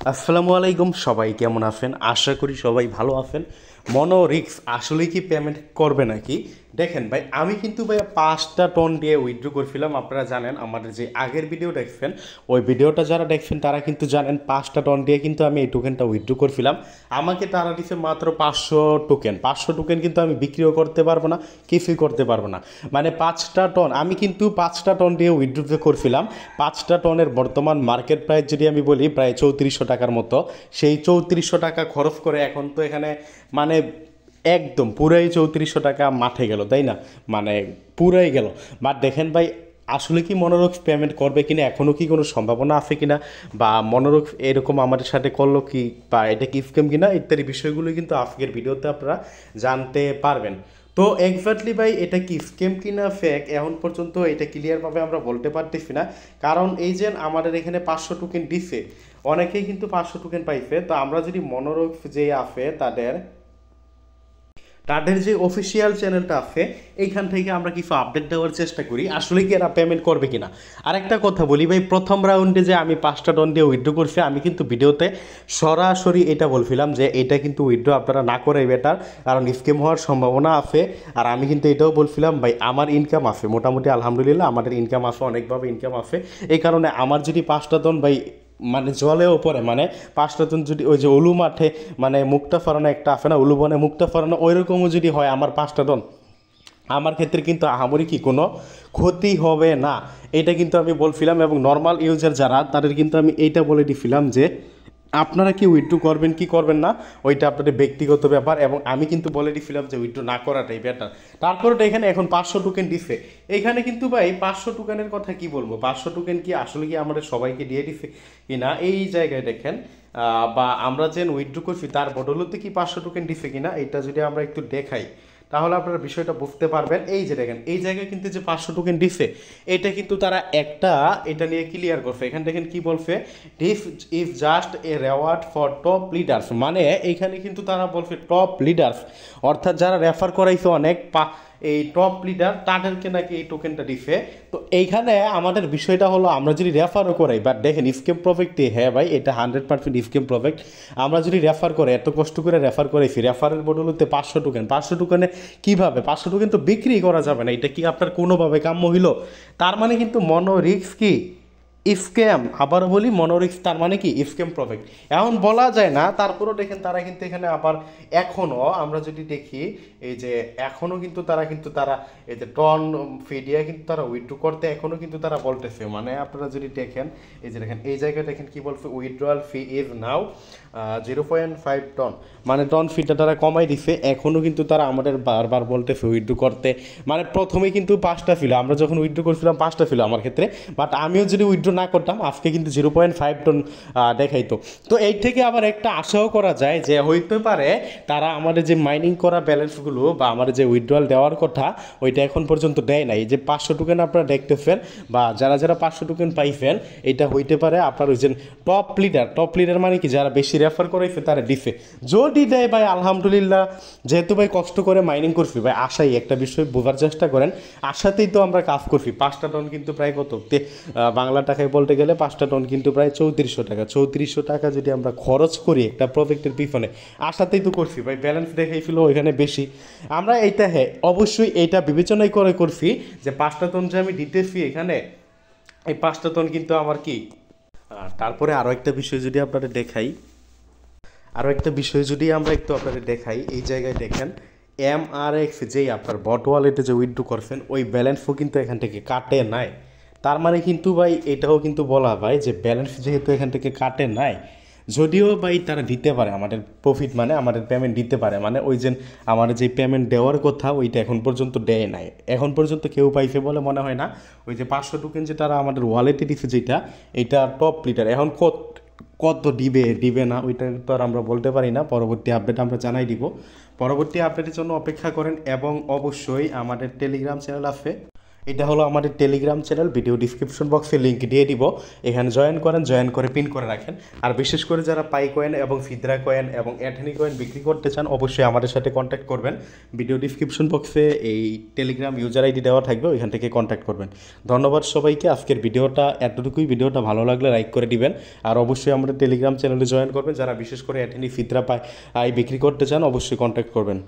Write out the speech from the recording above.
আসসালামু আলাইকুম, সবাই কেমন আছেন? আশা করি সবাই ভালো আছেন। মনো রিক্স আসলে কি পেমেন্ট করবে নাকি? দেখেন ভাই, আমি কিন্তু ভাই 5টা টন দিয়ে উইথড্র করছিলাম। আপনারা জানেন, আমাদের যে আগের ভিডিও দেখছেন, ওই ভিডিওটা যারা দেখছেন তারা কিন্তু জানেন 5টা টন দিয়ে কিন্তু আমি এই টোকেনটা উইথড্র করছিলাম। আমাকে তারা দিচ্ছে মাত্র 500 টোকেন। 500 টোকেন কিন্তু আমি বিক্রিও করতে পারবো না, কিছুই করতে পারবো না। মানে 5টা টন, আমি কিন্তু 5টা টন দিয়ে উইথড্র করছিলাম। 5টা টনের বর্তমান মার্কেট প্রাইস যদি আমি বলি প্রায় 3400 টাকার মতো। সেই 3400 টাকা খরচ করে এখন তো এখানে মানে একদম পুরাই 3400 টাকা মাঠে গেল, তাই না? মানে পুরাই গেল। বাট দেখেন ভাই, আসলে কি মনোরোগ পেমেন্ট করবে কিনা, এখনও কি কোনো সম্ভাবনা আছে কিনা, বা মনোরোগ এরকম আমাদের সাথে করলো কি, বা এটা কি স্ক্যাম কিনা ইত্যাদি বিষয়গুলো কিন্তু আজকের ভিডিওতে আপনারা জানতে পারবেন। তো এক্স্যাক্টলি ভাই, এটা কি স্ক্যাম কিনা ফেক এখন পর্যন্ত এটা ক্লিয়ারভাবে আমরা বলতে পারতেছি না। কারণ এই যে আমাদের এখানে 500 টোকেন দিছে, অনেকেই কিন্তু 500 টোকেন পাইছে। তো আমরা যদি মনোরোগ যে আছে তাদের তাদের যে অফিসিয়াল চ্যানেলটা আছে, এইখান থেকে আমরা কিছু আপডেট দেওয়ার চেষ্টা করি আসলে কি এরা পেমেন্ট করবে কিনা। আরেকটা কথা বলি ভাই, প্রথম রাউন্ডে যে আমি 5টা টন দিয়ে উইথড্র করছি, আমি কিন্তু ভিডিওতে সরাসরি এটা বলছিলাম যে এটা কিন্তু উইথড্র আপনারা না করাই বেটার, কারণ স্ক্যাম হওয়ার সম্ভাবনা আছে। আর আমি কিন্তু এটাও বলছিলাম ভাই, আমার ইনকাম আছে মোটামুটি, আলহামদুলিল্লাহ আমাদের ইনকাম আছে, অনেকভাবে ইনকাম আছে। এই কারণে আমার যদি 5টা টন ভাই মানে জলেও পড়ে, মানে 5টা টন যদি ওই যে উলু মাঠে মানে মুক্তা ফরানো একটা আছে না, উলু বনে মুক্তা ফরানো, ওই রকমও যদি হয় আমার 5টা টন, আমার ক্ষেত্রে কিন্তু আহামরি কি কোনো ক্ষতি হবে না। এটা কিন্তু আমি বলছিলাম, এবং নর্মাল ইউজার যারা তাদের কিন্তু আমি এইটা বলে দিছিলাম যে আপনারা কি উইথড্র করবেন কি করবেন না, ওইটা আপনাদের ব্যক্তিগত ব্যাপার। এবং আমি কিন্তু বলে দিছিলাম যে উইথড্র না করাটাই বেটার। তারপরে তো এখানে এখন 500 টোকেন দিছে। এখানে কিন্তু ভাই 500 টোকেনের কথা কি বলবো, 500 টোকেন কি আসলে কি আমাদের সবাইকে দিয়ে দিছে কি না, এই জায়গায় দেখেন। বা আমরা যে উইথড্র করছি তার বদলতে কি 500 টোকেন দিছে কিনা, এটা যদি আমরা একটু দেখাই তাহলে আপনারা বিষয়টা বুঝতে পারবেন। এই যে দেখেন, এই জায়গায় কিন্তু যে 500 টোকেন দিছে, এটা কিন্তু তারা একটা এটা নিয়ে ক্লিয়ার করছে। এখানে দেখেন কি বলছে, this is just a reward for top leaders. মানে এইখানে কিন্তু তারা বলছে টপ লিডার্স, অর্থাৎ যারা রেফার করাইছে অনেক এই টপ লিডার তাদেরকে নাকি এই টোকেনটা দিছে। তো এইখানে আমাদের বিষয়টা হলো, আমরা যদি রেফারও করাই, বাট দেখেন স্কেম প্রফেক্টে, হ্যাঁ ভাই এটা 100% স্কেম প্রফেক্ট। আমরা যদি রেফার করে, এত কষ্ট করে রেফার করেছি, রেফারের বদলতে 500 টোকেন, 500 টোকেনে কীভাবে 500 টোকেন তো বিক্রি করা যাবে না, এটা কি আপনার কোনোভাবে কাম্য হইল? তার মানে কিন্তু মনো রিস্ক কি স্ক্যাম, আবার বলি মনোরিক্স তার মানে কি স্ক্যাম প্রফেক্ট, এমন বলা যায় না। তারপরেও দেখেন তারা কিন্তু এখানে আবার এখনও আমরা যদি দেখি, এই যে এখনও কিন্তু তারা এই যে টন ফি দিয়ে কিন্তু তারা উইথড্র করতে এখনও কিন্তু তারা বলতেছে। মানে আপনারা যদি দেখেন, এই যে দেখেন এই জায়গায় দেখেন কি বলছে, withdrawal fee is now 0.5 ton, মানে টন ফিটা তারা কমাই দিছে। এখনও কিন্তু তারা আমাদের বারবার বলতেছে উইথড্র করতে। মানে প্রথমে কিন্তু 5টা ছিল, আমরা যখন উইথড্র করছিলাম 5টা ছিল আমার ক্ষেত্রে, বাট আমিও যদি উইথড্র না করতাম আজকে কিন্তু 0.5 টন দেখাইতো। তো এই থেকে আবার একটা আশাও করা যায় যে হইতে পারে তারা আমাদের যে মাইনিং করা ব্যালেন্সগুলো বা আমাদের যে উইথড্রয়াল দেওয়ার কথা ওইটা এখন পর্যন্ত দেয় নাই। যে 500 টোকেন আপনারা দেখতেছেন বা যারা যারা 500 টোকেন পাইছেন, এটা হইতে পারে আপনার ওই যে টপ লিডার মানে কি যারা বেশি রেফার করাইছে তারা দিছে। যদি দেয় ভাই আলহামদুলিল্লাহ, যেহেতু ভাই কষ্ট করে মাইনিং করছি ভাই, আশাই একটা বিষয় বোঝার চেষ্টা করেন, আশাতেই তো আমরা কাজ করছি। 5টা টন কিন্তু প্রায় কত বাংলা টাকায় বলতে গেলে 5টা টন কিন্তু প্রায় 3400 টাকা। 3400 টাকা যদি আমরা খরচ করি একটা প্রজেক্টের পিছনে, আশাতেই তো করছি ভাই, ব্যালেন্স দেখাইছিল ওইখানে বেশি। আমরা এইটা হ্যাঁ অবশ্যই এইটা বিবেচনাই করে করছি যে 5টা টন যে আমি দিতেছি এখানে, এই 5টা টন কিন্তু আমার কি। তারপরে আরও একটা বিষয় যদি আমরা একটু আপনাদের দেখাই, এই জায়গায় দেখেন MRX যেই আপনার বট ওয়ালেটে যে উইথড্র করছেন ওই ব্যালেন্সও কিন্তু এখান থেকে কাটে নাই। তার মানে কিন্তু ভাই এটাও কিন্তু বলা ভাই যে ব্যালেন্স যেহেতু এখান থেকে কাটে নাই, যদিও ভাই তারা দিতে পারে আমাদের প্রফিট, মানে আমাদের পেমেন্ট দিতে পারে, মানে ওই যে আমাদের যে পেমেন্ট দেওয়ার কথা ওইটা এখন পর্যন্ত দেয় নাই, এখন পর্যন্ত কেউ পাইছে বলে মনে হয় না। ওই যে 500 টোকেন যে তারা আমাদের ওয়ালেটে দিচ্ছে যেটা, এটা টপ লিটার, এখন কত দিবে না ওইটা তো আর আমরা বলতে পারি না। পরবর্তী আপডেট আমরা জানাই দিব। পরবর্তী আপডেটের জন্য অপেক্ষা করেন, এবং অবশ্যই আমাদের টেলিগ্রাম চ্যানেল আছে, এটা হলো আমাদের টেলিগ্রাম চ্যানেল, ভিডিও ডিসক্রিপশন বক্সে লিঙ্ক দিয়ে দিব, এখানে জয়েন করেন, জয়েন করে পিন করে রাখেন। আর বিশেষ করে যারা পাই কয়েন এবং ফিদরা কয়েন এবং অ্যাথেনি কয়েন বিক্রি করতে চান অবশ্যই আমাদের সাথে কন্ট্যাক্ট করবেন। ভিডিও ডিসক্রিপশন বক্সে এই টেলিগ্রাম ইউজার আইডি দেওয়া থাকবে, ওইখান থেকে কন্ট্যাক্ট করবেন। ধন্যবাদ সবাইকে। আজকের ভিডিওটা এতটুকুই। ভিডিওটা ভালো লাগলে লাইক করে দিবেন, আর অবশ্যই আমাদের টেলিগ্রাম চ্যানেলে জয়েন করবেন। যারা বিশেষ করে অ্যাথেনি ফিদরা বিক্রি করতে চান অবশ্যই কন্ট্যাক্ট করবেন।